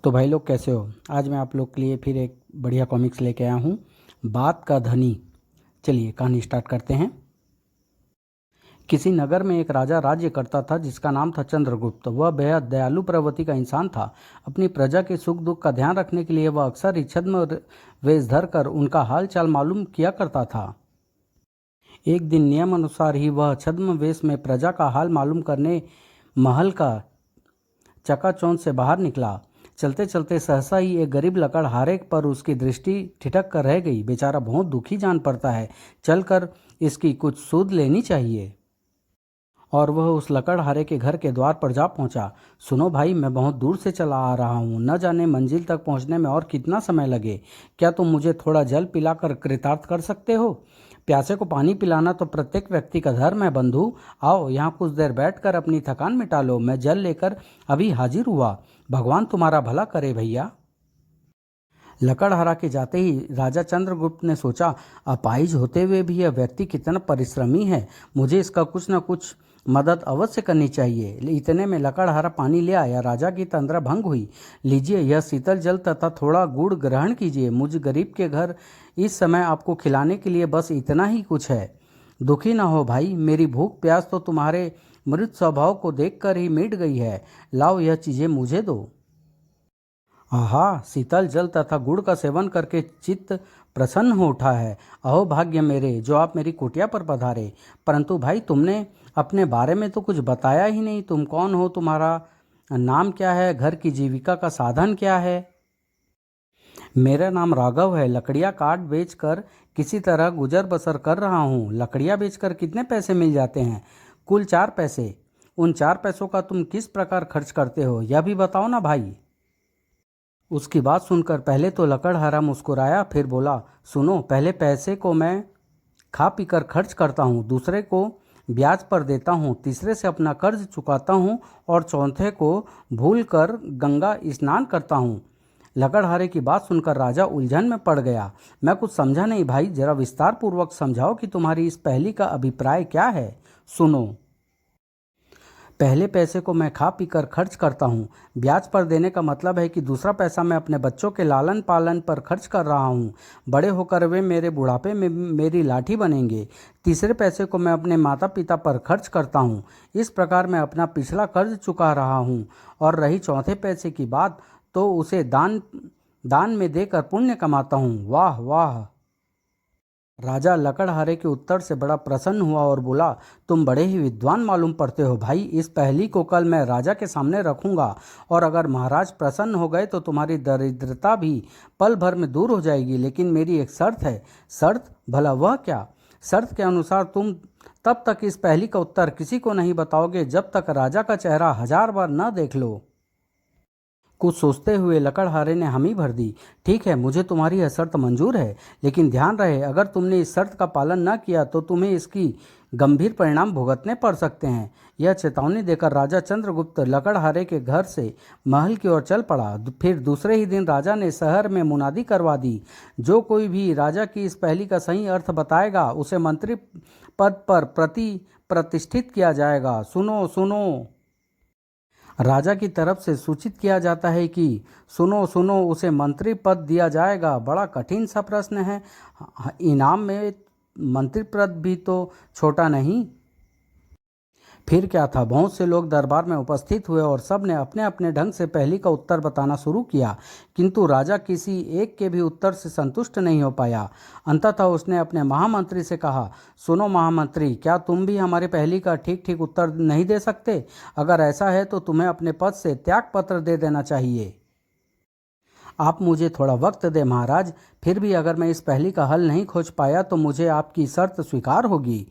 तो भाई लोग कैसे हो। आज मैं आप लोग के लिए फिर एक बढ़िया कॉमिक्स लेके आया हूँ, बात का धनी। चलिए कहानी स्टार्ट करते हैं। किसी नगर में एक राजा राज्य करता था जिसका नाम था चंद्रगुप्त। वह बेहद दयालु प्रवृत्ति का इंसान था। अपनी प्रजा के सुख दुख का ध्यान रखने के लिए वह अक्सर ही छद्म वेश धरकर उनका हाल चाल मालूम किया करता था। एक दिन नियम अनुसार ही वह छद्म वेश में प्रजा का हाल मालूम करने महल का चकाचौंध से बाहर निकला। चलते चलते सहसा ही एक गरीब लकड़हारे पर उसकी दृष्टि ठिठक कर रह गई। बेचारा बहुत दुखी जान पड़ता है, चलकर इसकी कुछ सूद लेनी चाहिए। और वह उस लकड़हारे के घर के द्वार पर जा पहुंचा। सुनो भाई, मैं बहुत दूर से चला आ रहा हूँ, न जाने मंजिल तक पहुंचने में और कितना समय लगे। क्या तुम मुझे थोड़ा जल पिलाकर कृतार्थ कर सकते हो? प्यासे को पानी पिलाना तो प्रत्येक व्यक्ति का धर्म है बंधु। आओ यहाँ कुछ देर बैठकर अपनी थकान मिटा लो। मैं जल लेकर अभी हाजिर हुआ। भगवान तुम्हारा भला करे भैया। लकड़हारा के जाते ही राजा चंद्रगुप्त ने सोचा, अपाहिज होते हुए भी यह व्यक्ति कितना परिश्रमी है, मुझे इसका कुछ न कुछ मदद अवश्य करनी चाहिए। इतने में लकड़हारा पानी ले आया। राजा की तंद्रा भंग हुई। लीजिए यह शीतल जल तथा थोड़ा गुड़ ग्रहण कीजिए। मुझ गरीब के घर इस समय आपको खिलाने के लिए बस इतना ही कुछ है। दुखी ना हो भाई, मेरी भूख प्यास तो तुम्हारे मृत स्वभाव को देखकर ही मिट गई है। लाओ यह चीजें मुझे दो। आहा, शीतल जल तथा गुड़ का सेवन करके चित्त प्रसन्न हो उठा है। अहो भाग्य मेरे, जो आप मेरी कुटिया पर पधारे। परंतु भाई, तुमने अपने बारे में तो कुछ बताया ही नहीं। तुम कौन हो, तुम्हारा नाम क्या है, घर की जीविका का साधन क्या है? मेरा नाम राघव है। लकड़ियाँ काट बेचकर किसी तरह गुजर बसर कर रहा हूँ। लकड़ियाँ बेचकर कितने पैसे मिल जाते हैं? कुल 4 पैसे। उन 4 पैसों का तुम किस प्रकार खर्च करते हो, यह भी बताओ ना भाई। उसकी बात सुनकर पहले तो लकड़हारा मुस्कुराया, फिर बोला, सुनो, पहले पैसे को मैं खा पीकर खर्च करता हूँ, दूसरे को ब्याज पर देता हूँ, तीसरे से अपना कर्ज चुकाता हूँ और चौथे को भूल कर गंगा स्नान करता हूँ। लकड़हारे की बात सुनकर राजा उलझन में पड़ गया। मैं कुछ समझा नहीं भाई, जरा विस्तार पूर्वक समझाओ कि तुम्हारी इस पहेली का अभिप्राय क्या है। सुनो, पहले पैसे को मैं खा पीकर खर्च करता हूँ। ब्याज पर देने का मतलब है कि दूसरा पैसा मैं अपने बच्चों के लालन पालन पर खर्च कर रहा हूँ। बड़े होकर वे मेरे बुढ़ापे में मेरी लाठी बनेंगे। तीसरे पैसे को मैं अपने माता पिता पर खर्च करता हूँ। इस प्रकार मैं अपना पिछला कर्ज चुका रहा हूँ। और रही चौथे पैसे की बात, तो उसे दान दान में देकर पुण्य कमाता हूँ। वाह वाह। राजा लकड़हारे के उत्तर से बड़ा प्रसन्न हुआ और बोला, तुम बड़े ही विद्वान मालूम पड़ते हो भाई। इस पहेली को कल मैं राजा के सामने रखूंगा, और अगर महाराज प्रसन्न हो गए तो तुम्हारी दरिद्रता भी पल भर में दूर हो जाएगी। लेकिन मेरी एक शर्त है। शर्त? भला वह क्या? शर्त के अनुसार तुम तब तक इस पहेली का उत्तर किसी को नहीं बताओगे जब तक राजा का चेहरा 1000 बार न देख लो। कुछ सोचते हुए लकड़हारे ने हामी भर दी। ठीक है, मुझे तुम्हारी यह शर्त मंजूर है, लेकिन ध्यान रहे, अगर तुमने इस शर्त का पालन न किया तो तुम्हें इसकी गंभीर परिणाम भुगतने पड़ सकते हैं। यह चेतावनी देकर राजा चंद्रगुप्त लकड़हारे के घर से महल की ओर चल पड़ा। फिर दूसरे ही दिन राजा ने शहर में मुनादी करवा दी, जो कोई भी राजा की इस पहेली का सही अर्थ बताएगा उसे मंत्री पद पर प्रतिष्ठित किया जाएगा। सुनो सुनो। राजा की तरफ से सूचित किया जाता है कि सुनो सुनो, उसे मंत्री पद दिया जाएगा। बड़ा कठिन सा प्रश्न है। इनाम में मंत्री पद भी तो छोटा नहीं। फिर क्या था, बहुत से लोग दरबार में उपस्थित हुए और सब ने अपने अपने ढंग से पहेली का उत्तर बताना शुरू किया, किंतु राजा किसी एक के भी उत्तर से संतुष्ट नहीं हो पाया। अंततः उसने अपने महामंत्री से कहा, सुनो महामंत्री, क्या तुम भी हमारी पहेली का ठीक ठीक उत्तर नहीं दे सकते? अगर ऐसा है तो तुम्हें अपने पद से त्याग पत्र दे देना चाहिए। आप मुझे थोड़ा वक्त दें महाराज, फिर भी अगर मैं इस पहेली का हल नहीं खोज पाया तो मुझे आपकी शर्त स्वीकार होगी।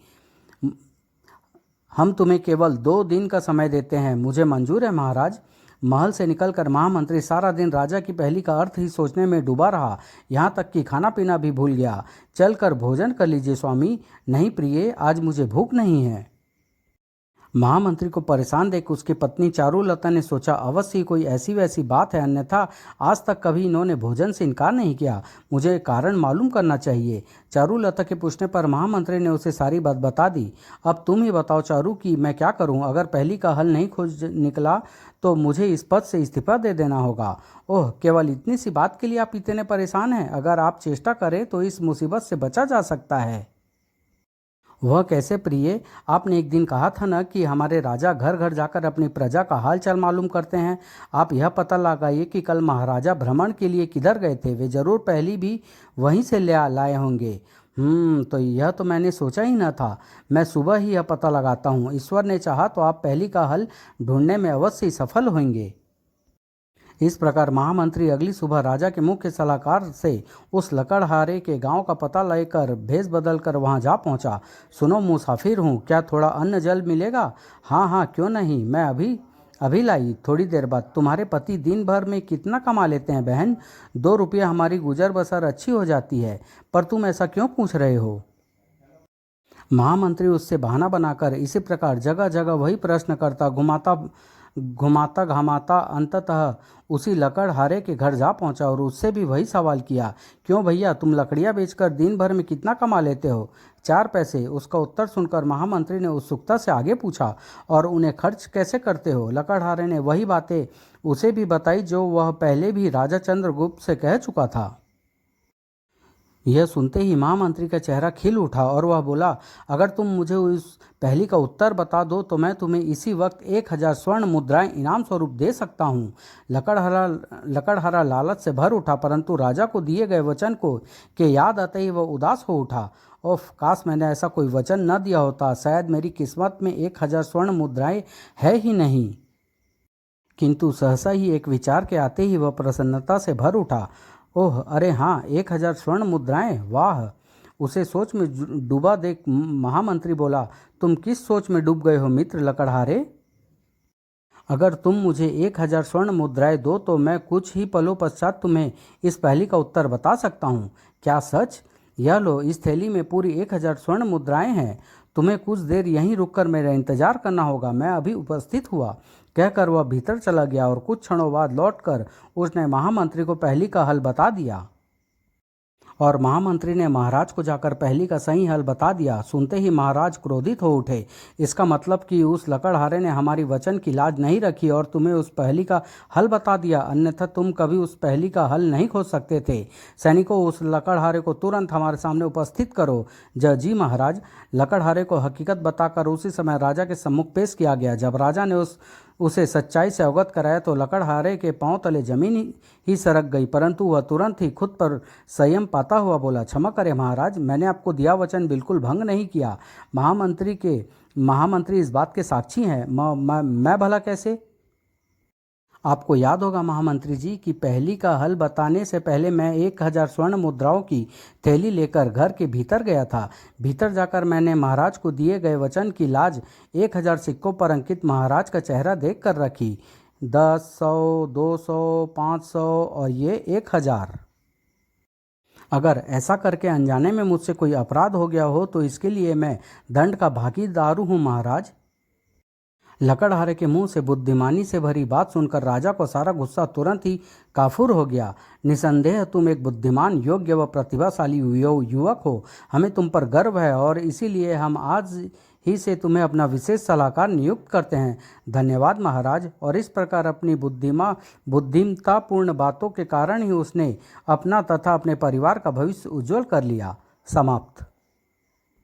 हम तुम्हें केवल 2 दिन का समय देते हैं। मुझे मंजूर है महाराज। महल से निकलकर महामंत्री सारा दिन राजा की पहेली का अर्थ ही सोचने में डूबा रहा, यहाँ तक कि खाना पीना भी भूल गया। चल कर भोजन कर लीजिए स्वामी। नहीं प्रिय, आज मुझे भूख नहीं है। महामंत्री को परेशान देख उसकी पत्नी चारुलता ने सोचा, अवश्य ही कोई ऐसी वैसी बात है, अन्यथा आज तक कभी इन्होंने भोजन से इनकार नहीं किया। मुझे कारण मालूम करना चाहिए। चारुलता के पूछने पर महामंत्री ने उसे सारी बात बता दी। अब तुम ही बताओ चारू कि मैं क्या करूं? अगर पहली का हल नहीं खोज निकला तो मुझे इस पद से इस्तीफा दे देना होगा। ओह, केवल इतनी सी बात के लिए आप इतने परेशान हैं? अगर आप चेष्टा करें तो इस मुसीबत से बचा जा सकता है। वह कैसे प्रिय? आपने एक दिन कहा था ना कि हमारे राजा घर घर जाकर अपनी प्रजा का हाल चाल मालूम करते हैं। आप यह पता लगाइए कि कल महाराजा भ्रमण के लिए किधर गए थे। वे जरूर पहली भी वहीं से लाए होंगे। तो यह तो मैंने सोचा ही न था। मैं सुबह ही यह पता लगाता हूँ। ईश्वर ने चाहा तो आप पहली का हल ढूंढने में अवश्य सफल होंगे। इस प्रकार महामंत्री अगली सुबह राजा के मुख्य सलाहकार से उस लकड़हारे के गांव का पता लेकर भेष बदल कर वहां जा पहुंचा। सुनो मुसाफिर हूं, क्या थोड़ा अन्न जल मिलेगा? हाँ हाँ, क्यों नहीं, मैं अभी अभी लाई। थोड़ी देर बाद। तुम्हारे पति दिन भर में कितना कमा लेते हैं बहन? 2 रुपया हमारी गुजर बसर अच्छी हो जाती है। पर तुम ऐसा क्यों पूछ रहे हो? महामंत्री उससे बहाना बनाकर इसी प्रकार जगह जगह वही प्रश्न करता घुमाता घामाता अंततः उसी लकड़हारे के घर जा पहुंचा और उससे भी वही सवाल किया, क्यों भैया, तुम लकड़ियां बेचकर दिन भर में कितना कमा लेते हो? 4 पैसे। उसका उत्तर सुनकर महामंत्री ने उत्सुकता से आगे पूछा, और उन्हें खर्च कैसे करते हो? लकड़हारे ने वही बातें उसे भी बताई जो वह पहले भी राजा चंद्रगुप्त से कह चुका था। यह सुनते ही महामंत्री का चेहरा खिल उठा और वह बोला, अगर तुम मुझे उस पहली का उत्तर बता दो तो मैं तुम्हें इसी वक्त 1000 स्वर्ण मुद्राएं इनाम स्वरूप दे सकता हूँ। लकड़हारा लालच से भर उठा, परंतु राजा को दिए गए वचन को के याद आते ही वह उदास हो उठा। ओफ, काश मैंने ऐसा कोई वचन न दिया होता। शायद मेरी किस्मत में 1000 स्वर्ण मुद्राएं है ही नहीं। किंतु सहसा ही एक विचार के आते ही वह प्रसन्नता से भर उठा। ओह, अरे हाँ, 1000 स्वर्ण मुद्राएं, वाह! उसे सोच में डूबा देख महामंत्री बोला, तुम किस सोच में डूब गए हो मित्र लकड़हारे? अगर तुम मुझे 1000 स्वर्ण मुद्राएं दो तो मैं कुछ ही पलों पश्चात तुम्हें इस पहेली का उत्तर बता सकता हूँ। क्या सच? यह लो, इस थैली में पूरी 1000 स्वर्ण मुद्राएं हैं। तुम्हें कुछ देर यहीं रुककर मेरा इंतजार करना होगा, मैं अभी उपस्थित हुआ। कहकर वह भीतर चला गया और कुछ क्षणों बाद लौटकर उसने महामंत्री को पहेली का हल बता दिया। और महामंत्री ने महाराज को जाकर पहेली का सही हल बता दिया। सुनते ही महाराज क्रोधित हो उठे। इसका मतलब कि उस लकड़हारे ने हमारी वचन की लाज नहीं रखी और तुम्हें उस पहेली का हल बता दिया, अन्यथा तुम कभी उस पहेली का हल नहीं खोज सकते थे। सैनिकों, उस लकड़हारे को तुरंत हमारे सामने उपस्थित करो। जी महाराज। लकड़हारे को हकीकत बताकर उसी समय राजा के सम्मुख पेश किया गया। जब राजा ने उसे सच्चाई से अवगत कराया तो लकड़हारे के पांव तले जमीन ही सरक गई, परंतु वह तुरंत ही खुद पर संयम पाता हुआ बोला, क्षमा करें महाराज, मैंने आपको दिया वचन बिल्कुल भंग नहीं किया। महामंत्री इस बात के साक्षी हैं। मैं भला कैसे? आपको याद होगा महामंत्री जी कि पहेली का हल बताने से पहले मैं 1000 स्वर्ण मुद्राओं की थैली लेकर घर के भीतर गया था। भीतर जाकर मैंने महाराज को दिए गए वचन की लाज 1000 सिक्कों पर अंकित महाराज का चेहरा देख कर रखी। 10, 100, 200, 500 और ये 1000। अगर ऐसा करके अनजाने में मुझसे कोई अपराध हो गया हो तो इसके लिए मैं दंड का भागीदार हूँ महाराज। लकड़हारे के मुंह से बुद्धिमानी से भरी बात सुनकर राजा को सारा गुस्सा तुरंत ही काफूर हो गया। निसंदेह तुम एक बुद्धिमान, योग्य व प्रतिभाशाली युवक हो। हमें तुम पर गर्व है और इसीलिए हम आज ही से तुम्हें अपना विशेष सलाहकार नियुक्त करते हैं। धन्यवाद महाराज। और इस प्रकार अपनी बुद्धिमतापूर्ण बातों के कारण ही उसने अपना तथा अपने परिवार का भविष्य उज्जवल कर लिया। समाप्त।